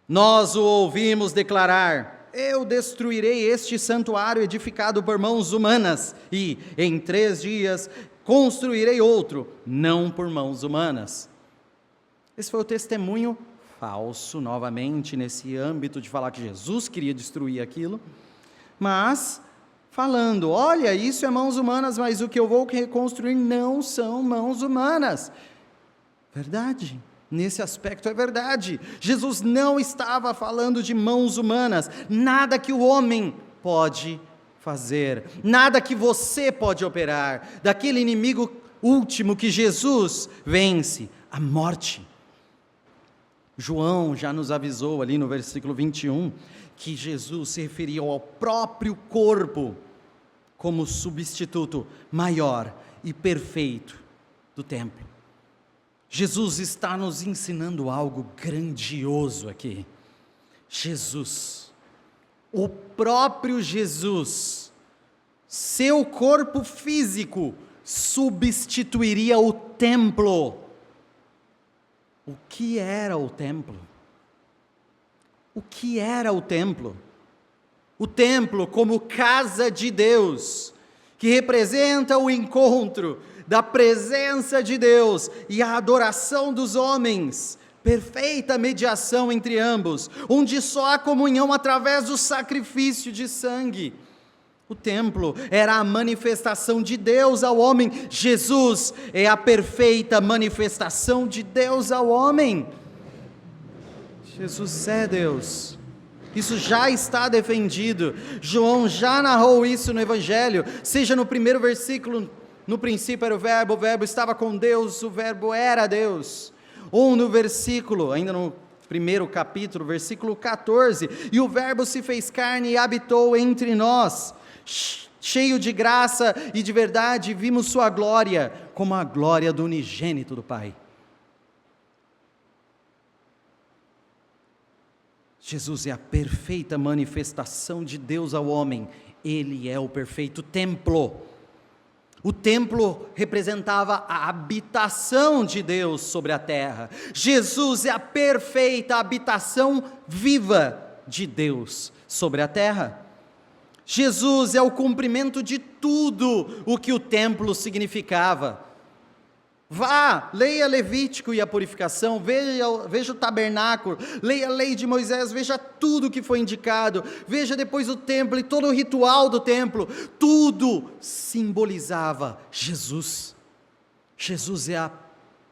Nós o ouvimos declarar: eu destruirei este santuário edificado por mãos humanas, e em 3 dias construirei outro, não por mãos humanas. Esse foi o testemunho falso, novamente, nesse âmbito de falar que Jesus queria destruir aquilo, mas falando: olha, isso é mãos humanas, mas o que eu vou reconstruir não são mãos humanas. Verdade. Nesse aspecto é verdade. Jesus não estava falando de mãos humanas, nada que o homem pode fazer, nada que você pode operar, daquele inimigo último que Jesus vence, a morte. João já nos avisou ali no versículo 21, que Jesus se referia ao próprio corpo como substituto maior e perfeito do templo. Jesus está nos ensinando algo grandioso aqui. Jesus, o próprio Jesus, seu corpo físico substituiria o templo. O que era o templo? O que era o templo? O templo como casa de Deus, que representa o encontro da presença de Deus e a adoração dos homens, perfeita mediação entre ambos, onde só há comunhão através do sacrifício de sangue. O templo era a manifestação de Deus ao homem. Jesus é a perfeita manifestação de Deus ao homem. Jesus é Deus. Isso já está defendido. João já narrou isso no Evangelho, seja no primeiro versículo: no princípio era o verbo estava com Deus, o verbo era Deus. Ou no versículo, ainda no primeiro capítulo, versículo 14, e o verbo se fez carne e habitou entre nós, cheio de graça e de verdade, vimos sua glória, como a glória do unigênito do Pai. Jesus é a perfeita manifestação de Deus ao homem, Ele é o perfeito templo. O templo representava a habitação de Deus sobre a terra. Jesus é a perfeita habitação viva de Deus sobre a terra. Jesus é o cumprimento de tudo o que o templo significava. Vá, leia Levítico e a purificação, veja o tabernáculo, leia a lei de Moisés, veja tudo que foi indicado, veja depois o templo e todo o ritual do templo, tudo simbolizava Jesus. Jesus é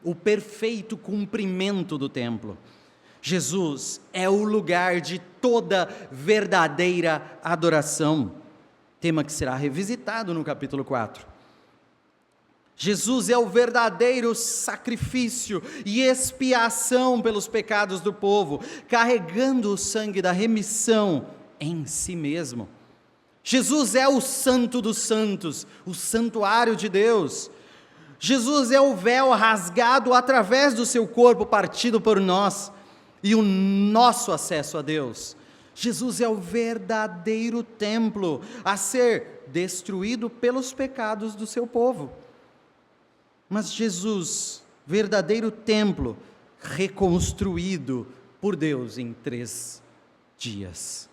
o perfeito cumprimento do templo. Jesus é o lugar de toda verdadeira adoração, tema que será revisitado no capítulo 4. Jesus é o verdadeiro sacrifício e expiação pelos pecados do povo, carregando o sangue da remissão em si mesmo. Jesus é o Santo dos Santos, o santuário de Deus. Jesus é o véu rasgado através do seu corpo partido por nós e o nosso acesso a Deus. Jesus é o verdadeiro templo a ser destruído pelos pecados do seu povo. Mas Jesus, verdadeiro templo, reconstruído por Deus em 3 dias.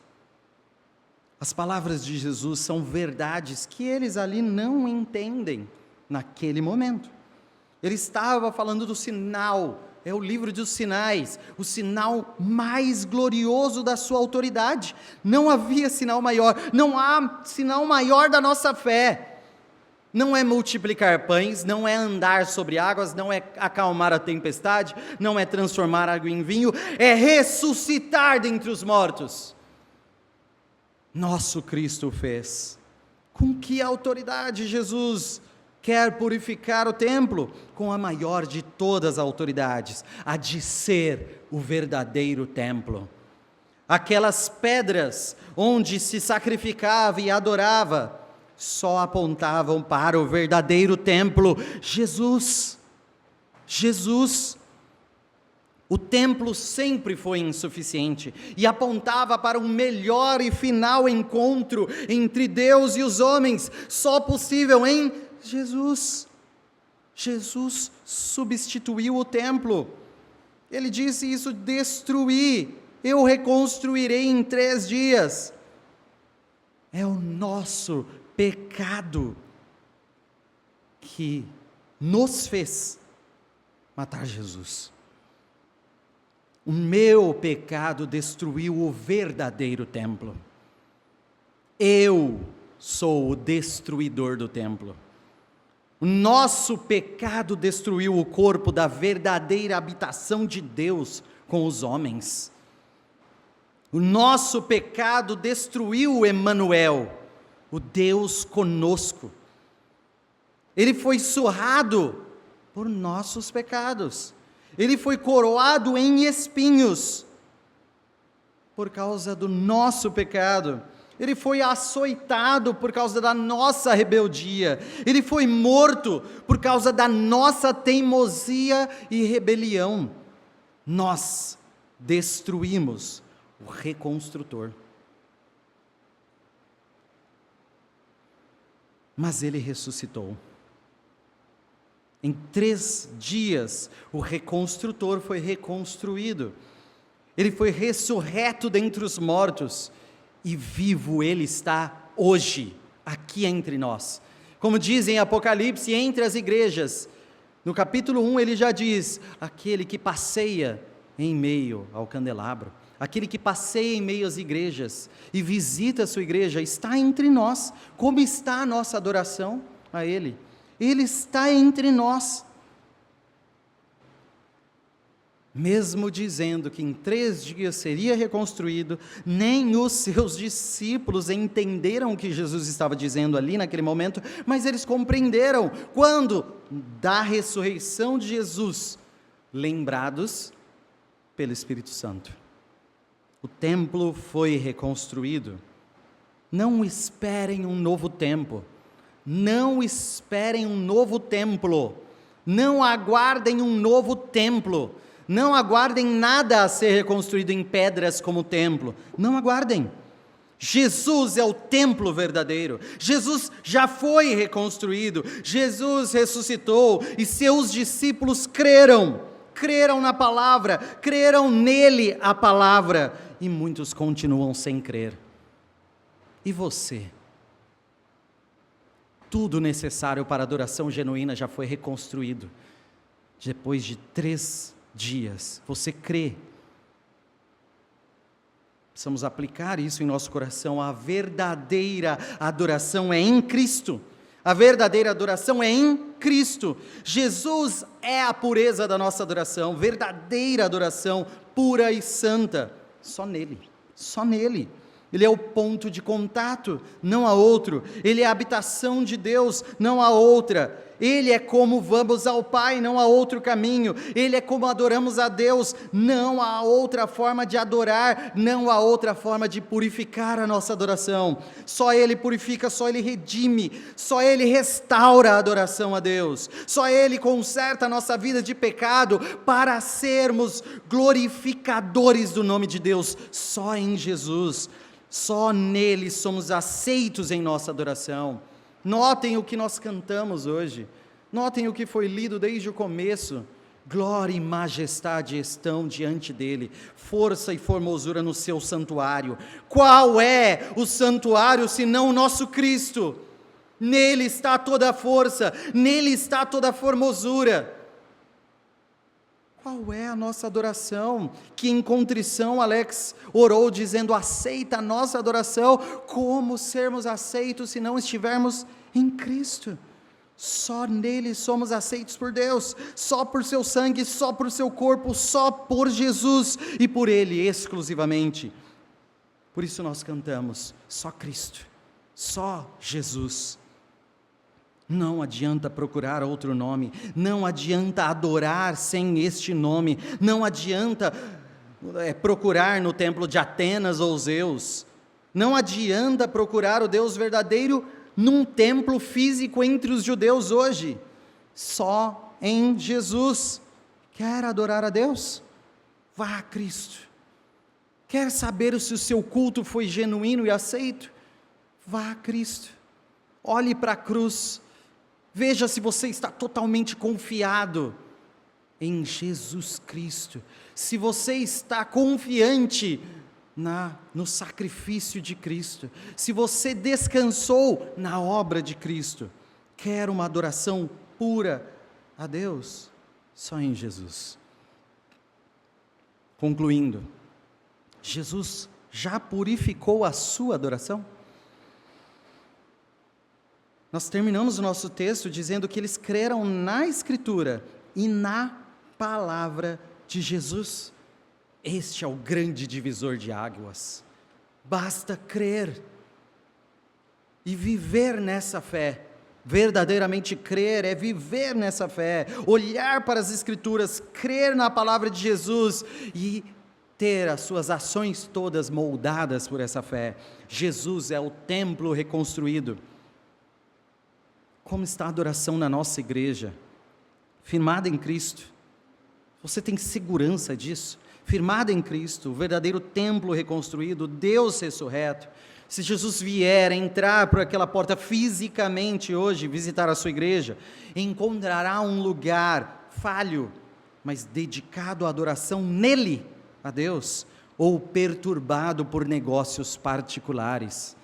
As palavras de Jesus são verdades que eles ali não entendem naquele momento. Ele estava falando do sinal, é o livro dos sinais, o sinal mais glorioso da sua autoridade. Não havia sinal maior, não há sinal maior da nossa fé. Não é multiplicar pães, não é andar sobre águas, não é acalmar a tempestade, não é transformar água em vinho, é ressuscitar dentre os mortos. Nosso Cristo fez. Com que autoridade Jesus quer purificar o templo com a maior de todas as autoridades, a de ser o verdadeiro templo. Aquelas pedras onde se sacrificava e adorava, só apontavam para o verdadeiro templo, Jesus. Jesus. O templo sempre foi insuficiente e apontava para um melhor e final encontro entre Deus e os homens, só possível em Jesus. Jesus substituiu o templo. Ele disse isso: destruí, eu reconstruirei em 3 dias. É o nosso pecado que nos fez matar Jesus. O meu pecado destruiu o verdadeiro templo. Eu sou o destruidor do templo. O nosso pecado destruiu o corpo da verdadeira habitação de Deus com os homens. O nosso pecado destruiu o Emanuel, o Deus conosco. Ele foi surrado por nossos pecados. Ele foi coroado em espinhos por causa do nosso pecado. Ele foi açoitado por causa da nossa rebeldia. Ele foi morto por causa da nossa teimosia e rebelião. Nós destruímos o reconstrutor. Mas ele ressuscitou. Em 3 dias, o reconstrutor foi reconstruído. Ele foi ressurreto dentre os mortos. E vivo ele está hoje, aqui entre nós. Como diz em Apocalipse, entre as igrejas. No capítulo 1 ele já diz: aquele que passeia em meio ao candelabro, aquele que passeia em meio às igrejas e visita a sua igreja, está entre nós. Como está a nossa adoração a ele? Ele está entre nós. Mesmo dizendo que em 3 dias seria reconstruído, nem os seus discípulos entenderam o que Jesus estava dizendo ali naquele momento, mas eles compreenderam quando, da ressurreição de Jesus, lembrados pelo Espírito Santo. O templo foi reconstruído. Não esperem um novo tempo. Não esperem um novo templo. Não aguardem um novo templo. Não aguardem nada a ser reconstruído em pedras como o templo. Não aguardem. Jesus é o templo verdadeiro. Jesus já foi reconstruído. Jesus ressuscitou e seus discípulos creram na palavra, creram nele a palavra, e muitos continuam sem crer. E você? Tudo necessário para a adoração genuína já foi reconstruído. Depois de 3 dias, você crê? Precisamos aplicar isso em nosso coração. A verdadeira adoração é em Cristo. A verdadeira adoração é em Cristo. Jesus é a pureza da nossa adoração, verdadeira adoração, pura e santa. Só nele, só nele. Ele é o ponto de contato, não há outro. Ele é a habitação de Deus, não há outra. Ele é como vamos ao Pai, não há outro caminho. Ele é como adoramos a Deus, não há outra forma de adorar, não há outra forma de purificar a nossa adoração. Só Ele purifica, só Ele redime, só Ele restaura a adoração a Deus. Só Ele conserta a nossa vida de pecado para sermos glorificadores do nome de Deus. Só em Jesus, só nele somos aceitos em nossa adoração. Notem o que nós cantamos hoje, notem o que foi lido desde o começo. Glória e majestade estão diante dele, força e formosura no seu santuário. Qual é o santuário senão o nosso Cristo? Nele está toda a força, nele está toda a formosura. Qual é a nossa adoração? Que em contrição Alex orou dizendo: aceita a nossa adoração. Como sermos aceitos se não estivermos em Cristo? Só nele somos aceitos por Deus, só por seu sangue, só por seu corpo, só por Jesus e por Ele exclusivamente. Por isso nós cantamos: só Cristo, só Jesus. Não adianta procurar outro nome, não adianta adorar sem este nome, não adianta procurar no templo de Atenas ou Zeus, não adianta procurar o Deus verdadeiro num templo físico entre os judeus hoje, só em Jesus. Quer adorar a Deus? Vá a Cristo. Quer saber se o seu culto foi genuíno e aceito? Vá a Cristo. Olhe para a cruz. Veja se você está totalmente confiado em Jesus Cristo. Se você está confiante no sacrifício de Cristo. Se você descansou na obra de Cristo. Quer uma adoração pura a Deus? Só em Jesus. Concluindo, Jesus já purificou a sua adoração? Nós terminamos o nosso texto dizendo que eles creram na Escritura e na palavra de Jesus. Este é o grande divisor de águas. Basta crer e viver nessa fé. Verdadeiramente crer é viver nessa fé, olhar para as Escrituras, crer na palavra de Jesus e ter as suas ações todas moldadas por essa fé. Jesus é o templo reconstruído. Como está a adoração na nossa igreja? Firmada em Cristo. Você tem segurança disso? Firmada em Cristo, o verdadeiro templo reconstruído, Deus ressurreto. Se Jesus vier entrar por aquela porta fisicamente hoje, visitar a sua igreja, encontrará um lugar falho, mas dedicado à adoração nele, a Deus, ou perturbado por negócios particulares.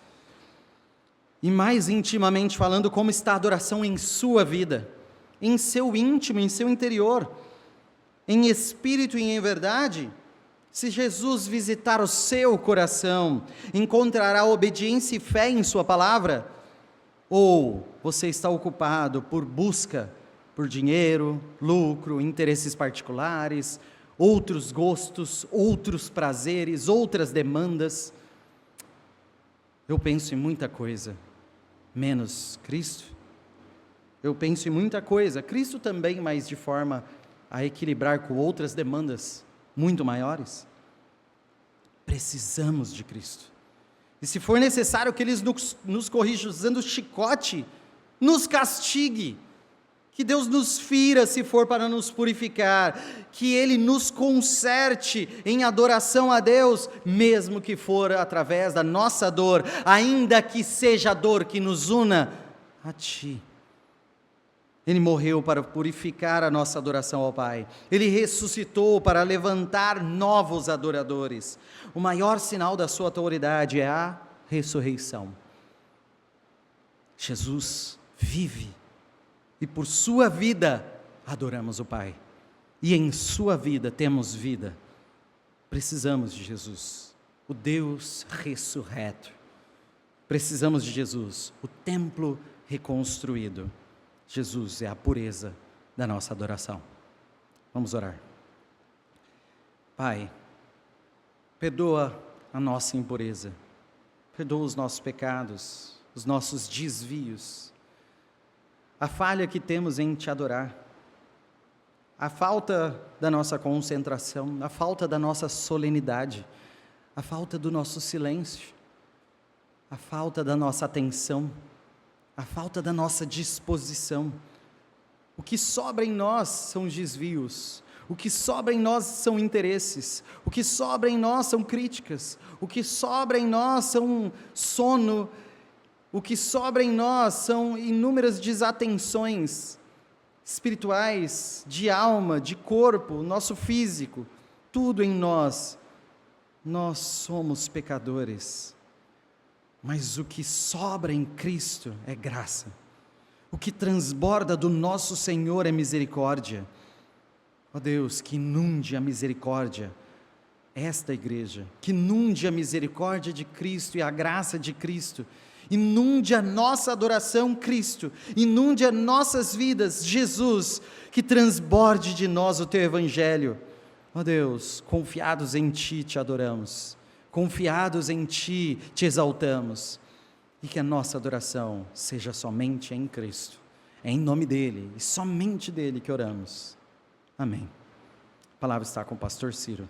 E mais intimamente falando, como está a adoração em sua vida, em seu íntimo, em seu interior, em espírito e em verdade? Se Jesus visitar o seu coração, encontrará obediência e fé em sua palavra? Ou você está ocupado por busca por dinheiro, lucro, interesses particulares, outros gostos, outros prazeres, outras demandas? Eu penso em muita coisa, menos Cristo. Eu penso em muita coisa, Cristo também, mas de forma a equilibrar com outras demandas muito maiores. Precisamos de Cristo. E se for necessário que Ele nos corrija usando chicote, nos castigue, que Deus nos fira se for para nos purificar, que Ele nos conserte em adoração a Deus, mesmo que for através da nossa dor, ainda que seja a dor que nos una a Ti. Ele morreu para purificar a nossa adoração ao Pai. Ele ressuscitou para levantar novos adoradores. O maior sinal da sua autoridade é a ressurreição. Jesus vive e por sua vida adoramos o Pai. E em sua vida temos vida. Precisamos de Jesus, o Deus ressurreto. Precisamos de Jesus, o templo reconstruído. Jesus é a pureza da nossa adoração. Vamos orar. Pai, perdoa a nossa impureza, perdoa os nossos pecados, os nossos desvios, a falha que temos em Te adorar, a falta da nossa concentração, a falta da nossa solenidade, a falta do nosso silêncio, a falta da nossa atenção, a falta da nossa disposição. O que sobra em nós são desvios, o que sobra em nós são interesses, o que sobra em nós são críticas, o que sobra em nós são sono, o que sobra em nós são inúmeras desatenções espirituais, de alma, de corpo, nosso físico, tudo em nós. Nós somos pecadores. Mas o que sobra em Cristo é graça. O que transborda do nosso Senhor é misericórdia. Ó Deus, que inunde a misericórdia esta igreja, que inunde a misericórdia de Cristo e a graça de Cristo, inunde a nossa adoração, Cristo, inunde as nossas vidas, Jesus, que transborde de nós o Teu Evangelho. Ó Deus, confiados em Ti Te adoramos. Confiados em Ti, Te exaltamos, e que a nossa adoração seja somente em Cristo. É em nome dele, e somente dele que oramos. Amém. A palavra está com o pastor Ciro.